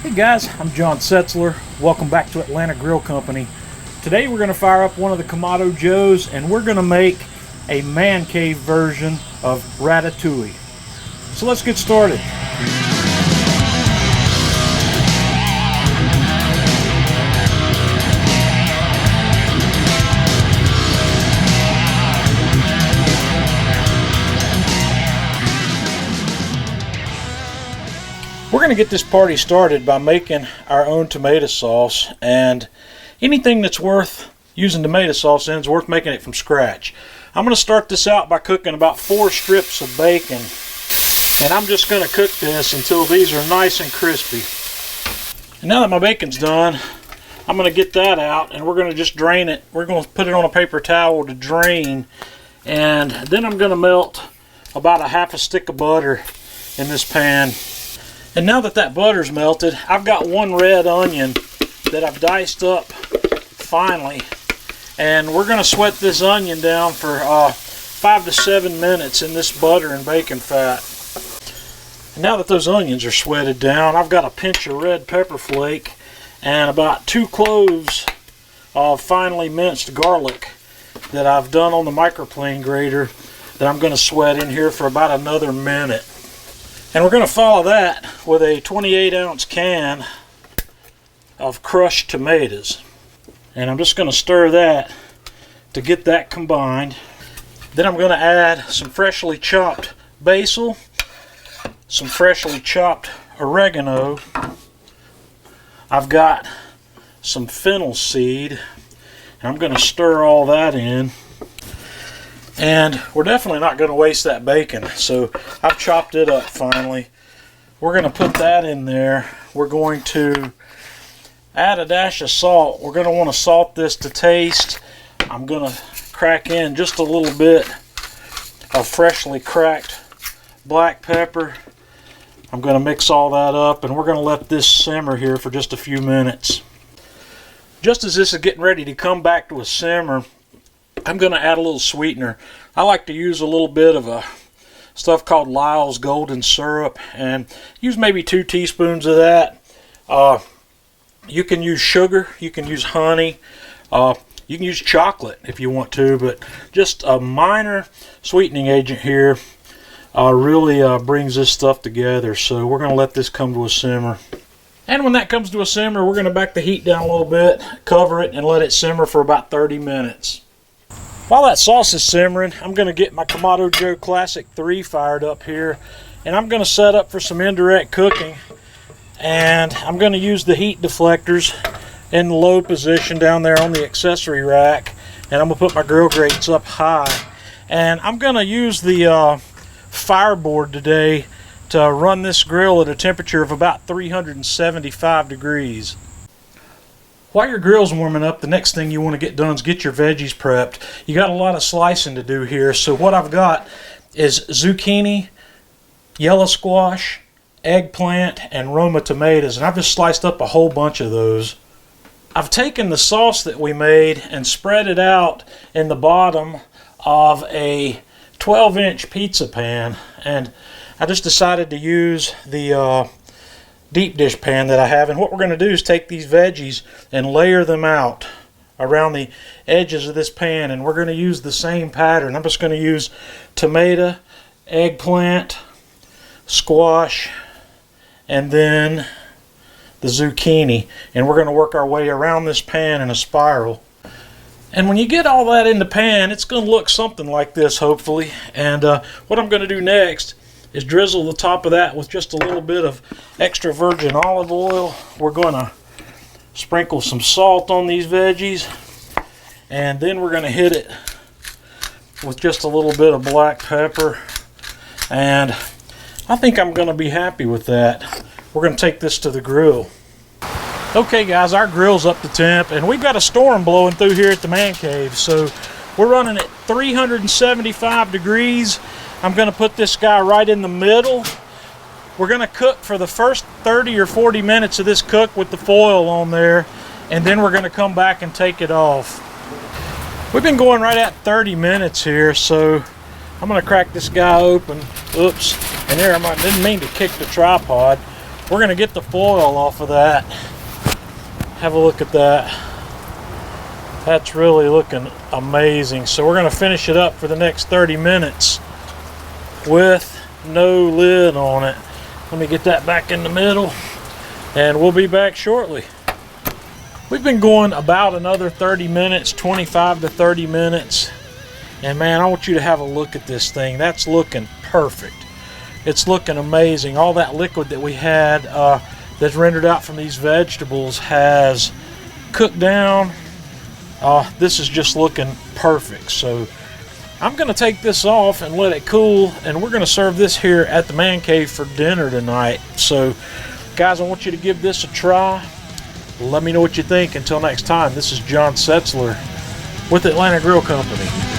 Hey guys, I'm John Setzler. Welcome back to Atlanta Grill Company. Today we're going to fire up one of the Kamado Joes and we're going to make a man cave version of Ratatouille. So let's get started. We're going to get this party started by making our own tomato sauce, and anything that's worth using tomato sauce in is worth making it from scratch. I'm going to start this out by cooking about 4 strips of bacon, and I'm just going to cook this until these are nice and crispy. And now that my bacon's done, I'm going to get that out and we're going to just drain it. We're going to put it on a paper towel to drain, and then I'm going to melt about a half a stick of butter in this pan. And now that that butter's melted, I've got 1 red onion that I've diced up finely. And we're going to sweat this onion down for 5 to 7 minutes in this butter and bacon fat. And now that those onions are sweated down, I've got a pinch of red pepper flake and about 2 cloves of finely minced garlic that I've done on the microplane grater that I'm going to sweat in here for about another minute. And we're going to follow that with a 28-ounce can of crushed tomatoes. And I'm just going to stir that to get that combined. Then I'm going to add some freshly chopped basil, some freshly chopped oregano. I've got some fennel seed. And I'm going to stir all that in. And we're definitely not going to waste that bacon, so I've chopped it up finally. We're going to put that in there. We're going to add a dash of salt. We're going to want to salt this to taste. I'm going to crack in just a little bit of freshly cracked black pepper. I'm going to mix all that up, and we're going to let this simmer here for just a few minutes. Just as this is getting ready to come back to a simmer, I'm going to add a little sweetener. I like to use a little bit of a stuff called Lyle's golden syrup, and use maybe 2 teaspoons of that. You can use sugar, you can use honey, you can use chocolate if you want to, but just a minor sweetening agent here really brings this stuff together. So we're going to let this come to a simmer. And when that comes to a simmer, we're going to back the heat down a little bit, cover it, and let it simmer for about 30 minutes. While that sauce is simmering, I'm going to get my Kamado Joe Classic 3 fired up here, and I'm going to set up for some indirect cooking. And I'm going to use the heat deflectors in the low position down there on the accessory rack, and I'm going to put my grill grates up high. And I'm going to use the fireboard today to run this grill at a temperature of about 375 degrees. While your grill's warming up, the next thing you want to get done is get your veggies prepped. You got a lot of slicing to do here, so what I've got is zucchini, yellow squash, eggplant, and Roma tomatoes, and I've just sliced up a whole bunch of those. I've taken the sauce that we made and spread it out in the bottom of a 12-inch pizza pan, and I just decided to use the deep dish pan that I have. And what we're going to do is take these veggies and layer them out around the edges of this pan, and we're going to use the same pattern. I'm just going to use tomato, eggplant, squash, and then the zucchini, and we're going to work our way around this pan in a spiral. And when you get all that in the pan, it's going to look something like this, hopefully. And what I'm going to do next is drizzle the top of that with just a little bit of extra virgin olive oil. We're going to sprinkle some salt on these veggies, and then we're going to hit it with just a little bit of black pepper, and I think I'm going to be happy with that. We're going to take this to the grill. Okay guys, our grill's up to temp, and we've got a storm blowing through here at the man cave, so we're running at 375 degrees. I'm going to put this guy right in the middle. We're going to cook for the first 30 or 40 minutes of this cook with the foil on there, and then we're going to come back and take it off. We've been going right at 30 minutes here, so I'm going to crack this guy open. Oops, and there, I didn't mean to kick the tripod. We're going to get the foil off of that. Have a look at that. That's really looking amazing. So we're going to finish it up for the next 30 minutes with no lid on it. Let me get that back in the middle, and we'll be back shortly. We've been going about another 30 minutes, 25 to 30 minutes. And man, I want you to have a look at this thing. That's looking perfect. It's looking amazing. All that liquid that we had that's rendered out from these vegetables has cooked down. This is just looking perfect. So I'm going to take this off and let it cool, and we're going to serve this here at the man cave for dinner tonight. So guys, I want you to give this a try. Let me know what you think. Until next time, this is John Setzler with Atlanta Grill Company.